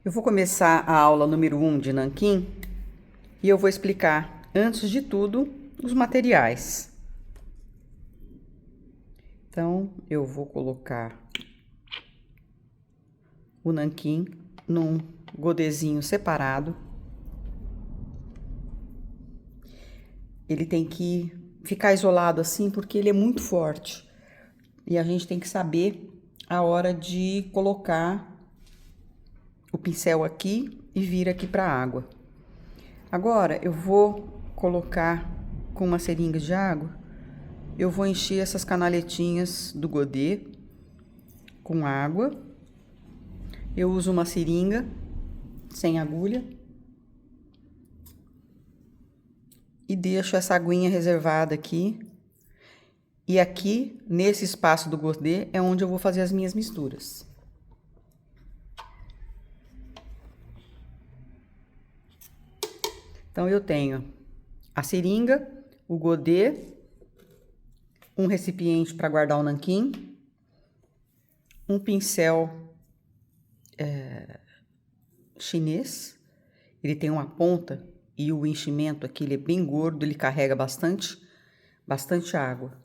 Eu vou começar a aula número 1 de nanquim e eu vou explicar, antes de tudo, os materiais. Então, eu vou colocar o nanquim num godezinho separado. Ele tem que ficar isolado assim porque ele é muito forte. E a gente tem que saber a hora de colocar o pincel aqui e vir aqui para a água. Agora eu vou colocar com uma seringa de água, eu vou encher essas canaletinhas do godê com água. Eu uso uma seringa sem agulha e deixo essa aguinha reservada aqui. E aqui, nesse espaço do godê, é onde eu vou fazer as minhas misturas. Então, eu tenho a seringa, o godê, um recipiente para guardar o nanquim, um pincel chinês. Ele tem uma ponta e o enchimento aqui ele é bem gordo, ele carrega bastante água.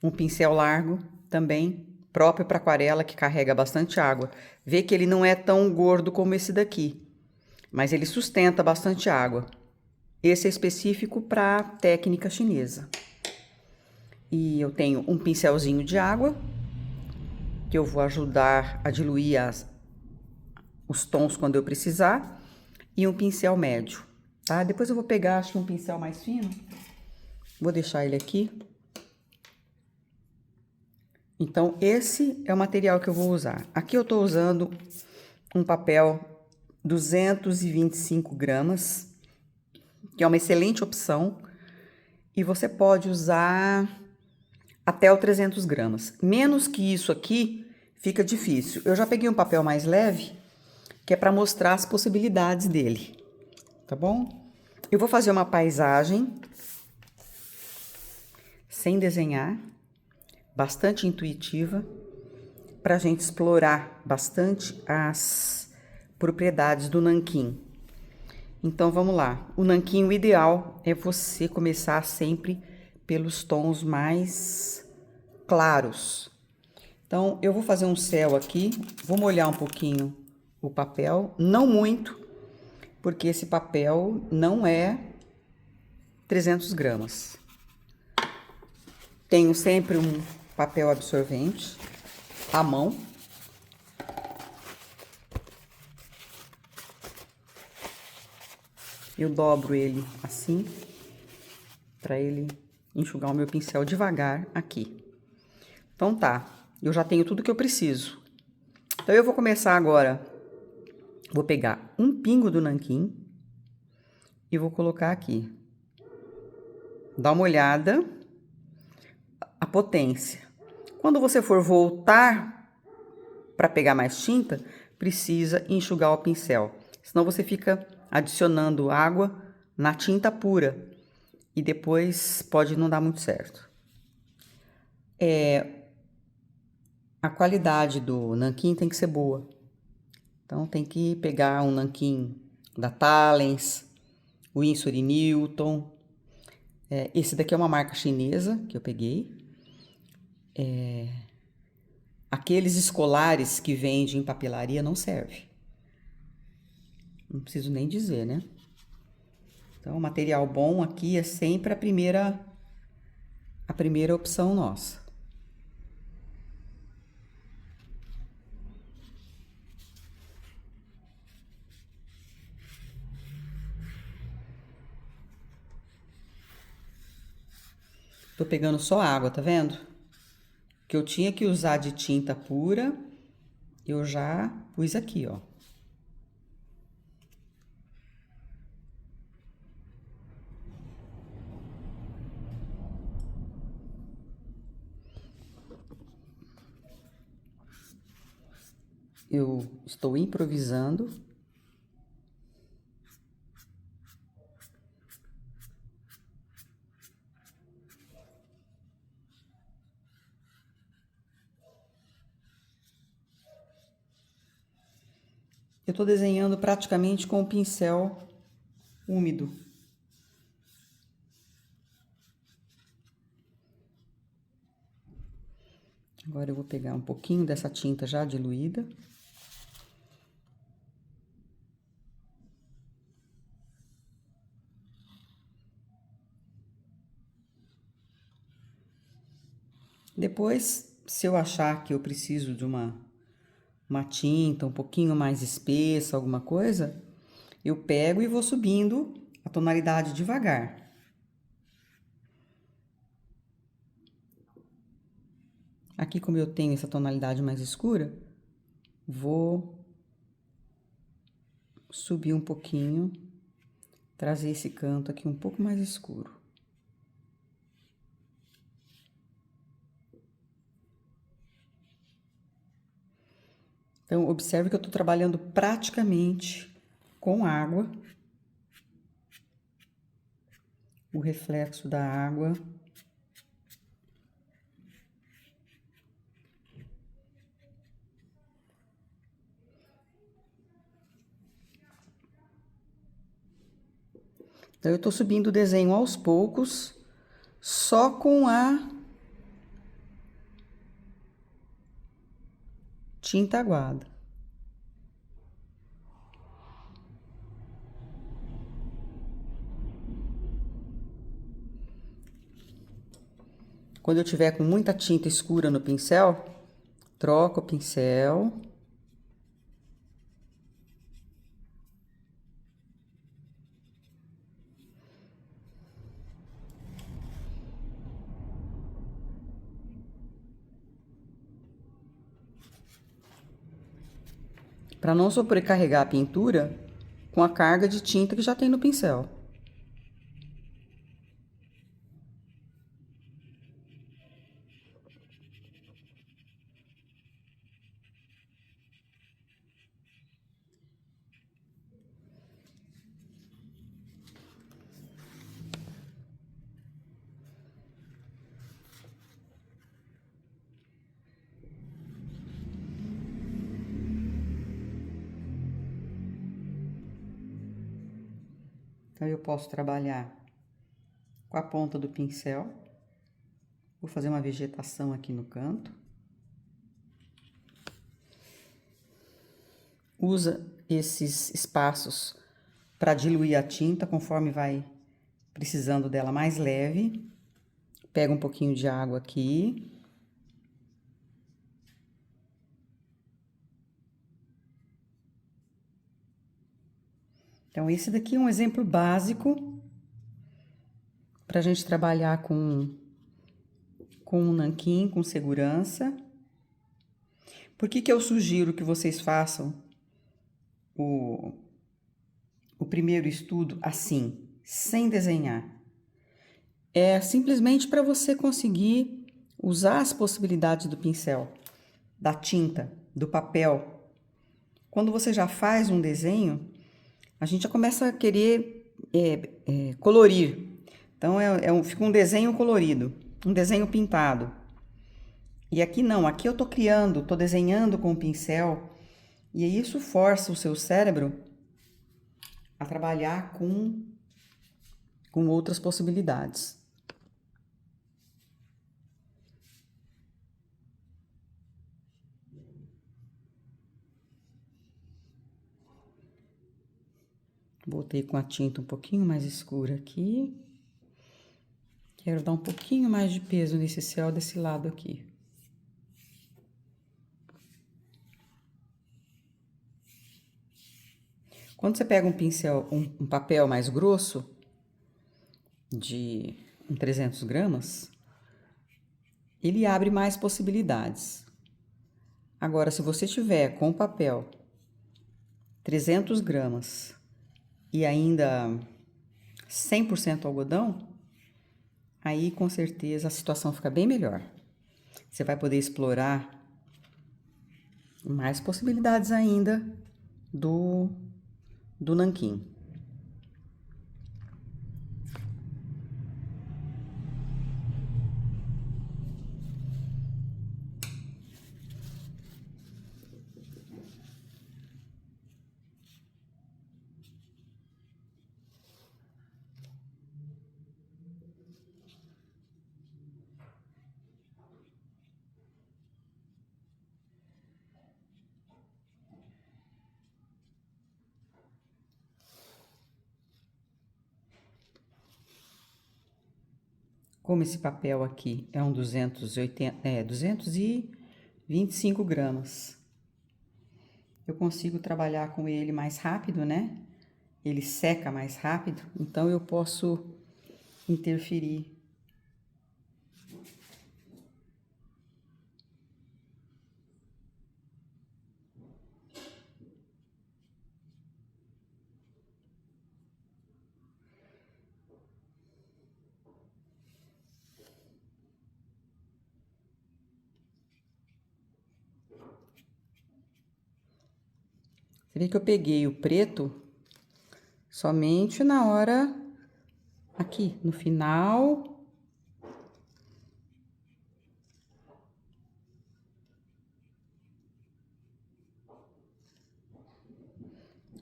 Um pincel largo também, próprio para aquarela, que carrega bastante água. Vê que ele não é tão gordo como esse daqui, mas ele sustenta bastante água. Esse é específico para técnica chinesa. E eu tenho um pincelzinho de água, que eu vou ajudar a diluir os tons quando eu precisar, e um pincel médio, tá? Depois eu vou pegar, acho que um pincel mais fino, vou deixar ele aqui. Então, esse é o material que eu vou usar. Aqui eu tô usando um papel 225 gramas, que é uma excelente opção, e você pode usar até o 300 gramas. Menos que isso aqui, fica difícil. Eu já peguei um papel mais leve, que é para mostrar as possibilidades dele, tá bom? Eu vou fazer uma paisagem, sem desenhar, bastante intuitiva, para a gente explorar bastante as propriedades do nanquim. Então, vamos lá. O nanquim, o ideal é você começar sempre pelos tons mais claros. Então, eu vou fazer um céu aqui, vou molhar um pouquinho o papel, não muito, porque esse papel não é 300 gramas. Tenho sempre um papel absorvente à mão. Eu dobro ele assim, para ele enxugar o meu pincel devagar aqui. Então tá, eu já tenho tudo que eu preciso. Então eu vou começar agora, vou pegar um pingo do nanquim e vou colocar aqui. Dá uma olhada, a potência. Quando você for voltar para pegar mais tinta, precisa enxugar o pincel, senão você fica adicionando água na tinta pura e depois pode não dar muito certo. A qualidade do nanquim tem que ser boa. Então tem que pegar um nanquim da Talens, Winsor & Newton. Esse daqui é uma marca chinesa que eu peguei. Aqueles escolares que vendem em papelaria não serve. Não preciso nem dizer, né? Então, material bom aqui é sempre a primeira opção nossa. Tô pegando só água, tá vendo? Que eu tinha que usar de tinta pura, eu já pus aqui, ó. Eu estou improvisando. Eu estou desenhando praticamente com o pincel úmido. Agora eu vou pegar um pouquinho dessa tinta já diluída. Depois, se eu achar que eu preciso de uma tinta um pouquinho mais espessa, alguma coisa, eu pego e vou subindo a tonalidade devagar. Aqui, como eu tenho essa tonalidade mais escura, vou subir um pouquinho, trazer esse canto aqui um pouco mais escuro. Então, observe que eu estou trabalhando praticamente com água. O reflexo da água. Então, eu estou subindo o desenho aos poucos, só com a tinta aguada. Quando eu tiver com muita tinta escura no pincel, troco o pincel. Para não sobrecarregar a pintura com a carga de tinta que já tem no pincel. Então, eu posso trabalhar com a ponta do pincel. Vou fazer uma vegetação aqui no canto. Usa esses espaços para diluir a tinta conforme vai precisando dela mais leve. Pega um pouquinho de água aqui. Então, esse daqui é um exemplo básico para a gente trabalhar com um nanquim, com segurança. Por que eu sugiro que vocês façam o primeiro estudo assim, sem desenhar? É simplesmente para você conseguir usar as possibilidades do pincel, da tinta, do papel. Quando você já faz um desenho, a gente já começa a querer colorir. Então, fica um desenho colorido, um desenho pintado. E aqui não, aqui eu tô criando, tô desenhando com o pincel. E isso força o seu cérebro a trabalhar com outras possibilidades. Botei com a tinta um pouquinho mais escura aqui. Quero dar um pouquinho mais de peso nesse céu desse lado aqui. Quando você pega um pincel, um papel mais grosso, de 300 gramas, ele abre mais possibilidades. Agora, se você tiver com o papel 300 gramas e ainda 100% algodão, aí com certeza a situação fica bem melhor. Você vai poder explorar mais possibilidades ainda do nanquim. Como esse papel aqui é um 225 gramas, eu consigo trabalhar com ele mais rápido, né? Ele seca mais rápido, então eu posso interferir. Você vê que eu peguei o preto somente na hora aqui, no final.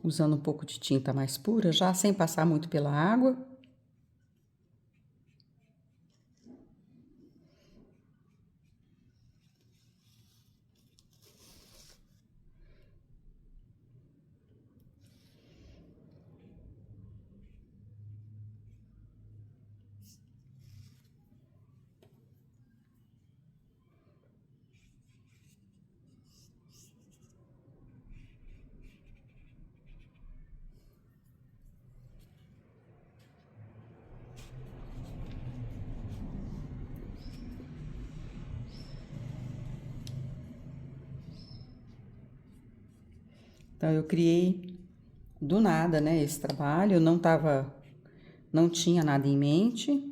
Usando um pouco de tinta mais pura, já sem passar muito pela água. Então, eu criei do nada, né, esse trabalho. Eu não tinha nada em mente.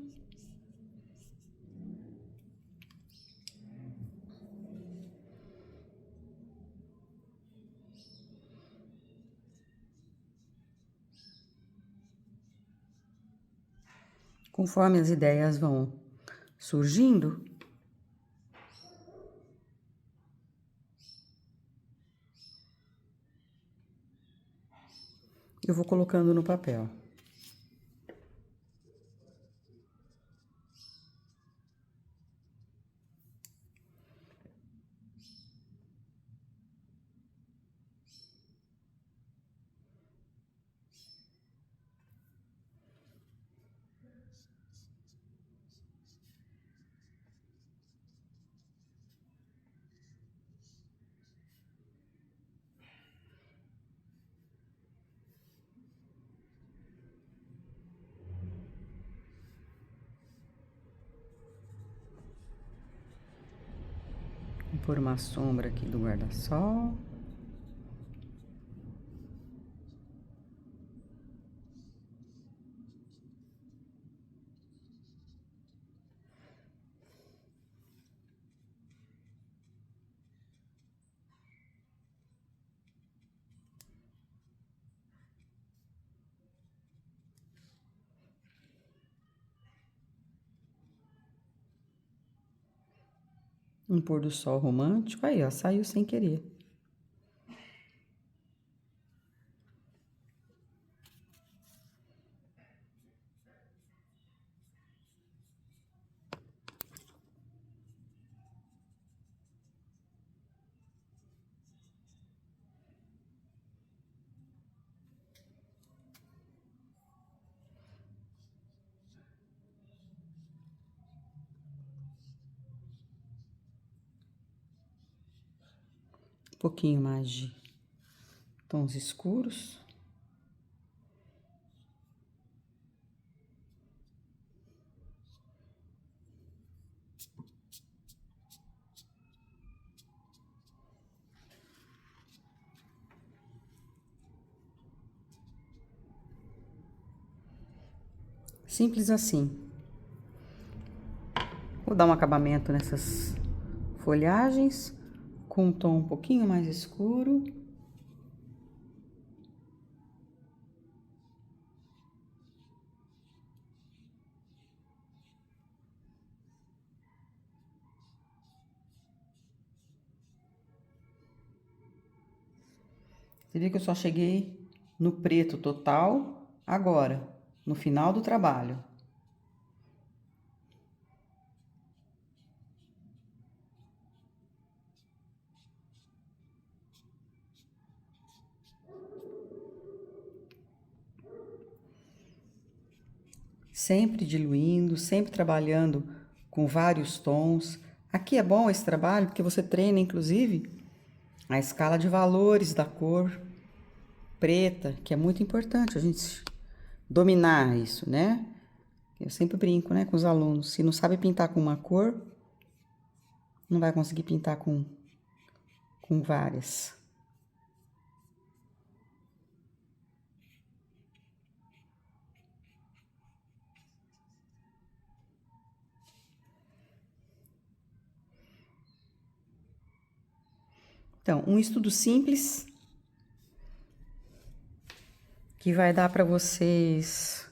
Conforme as ideias vão surgindo, eu vou colocando no papel. Vou pôr uma sombra aqui do guarda-sol. Um pôr do sol romântico. Aí, ó, saiu sem querer. Um pouquinho mais de tons escuros. Simples assim. Vou dar um acabamento nessas folhagens com um tom um pouquinho mais escuro. Você vê que eu só cheguei no preto total agora, no final do trabalho. sempre diluindo, sempre trabalhando com vários tons. Aqui é bom esse trabalho porque você treina, inclusive, a escala de valores da cor preta, que é muito importante a gente dominar isso, né? Eu sempre brinco, né, com os alunos. Se não sabe pintar com uma cor, não vai conseguir pintar com várias. Então, um estudo simples que vai dar para vocês,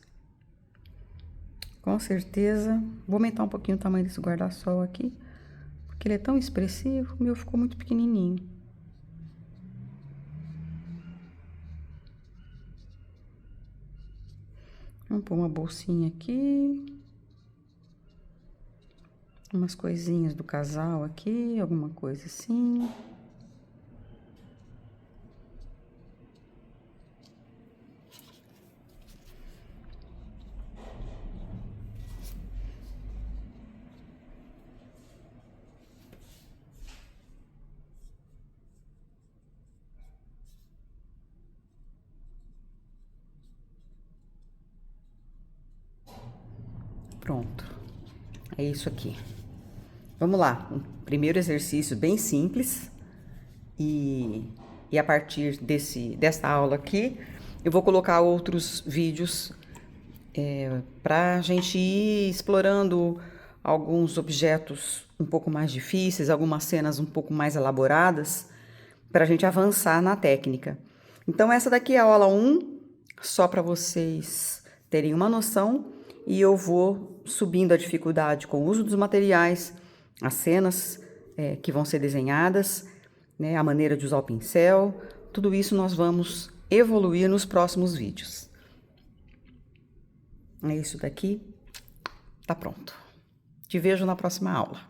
com certeza. Vou aumentar um pouquinho o tamanho desse guarda-sol aqui, porque ele é tão expressivo. O meu ficou muito pequenininho. Vamos pôr uma bolsinha aqui. Umas coisinhas do casal aqui, alguma coisa assim. Pronto. É isso aqui. Vamos lá. Um primeiro exercício bem simples. E a partir dessa aula aqui, eu vou colocar outros vídeos para a gente ir explorando alguns objetos um pouco mais difíceis, algumas cenas um pouco mais elaboradas, para a gente avançar na técnica. Então, essa daqui é a aula 1, só para vocês terem uma noção, e eu vou subindo a dificuldade com o uso dos materiais, as cenas que vão ser desenhadas, né, a maneira de usar o pincel, tudo isso nós vamos evoluir nos próximos vídeos. É isso daqui, tá pronto. Te vejo na próxima aula.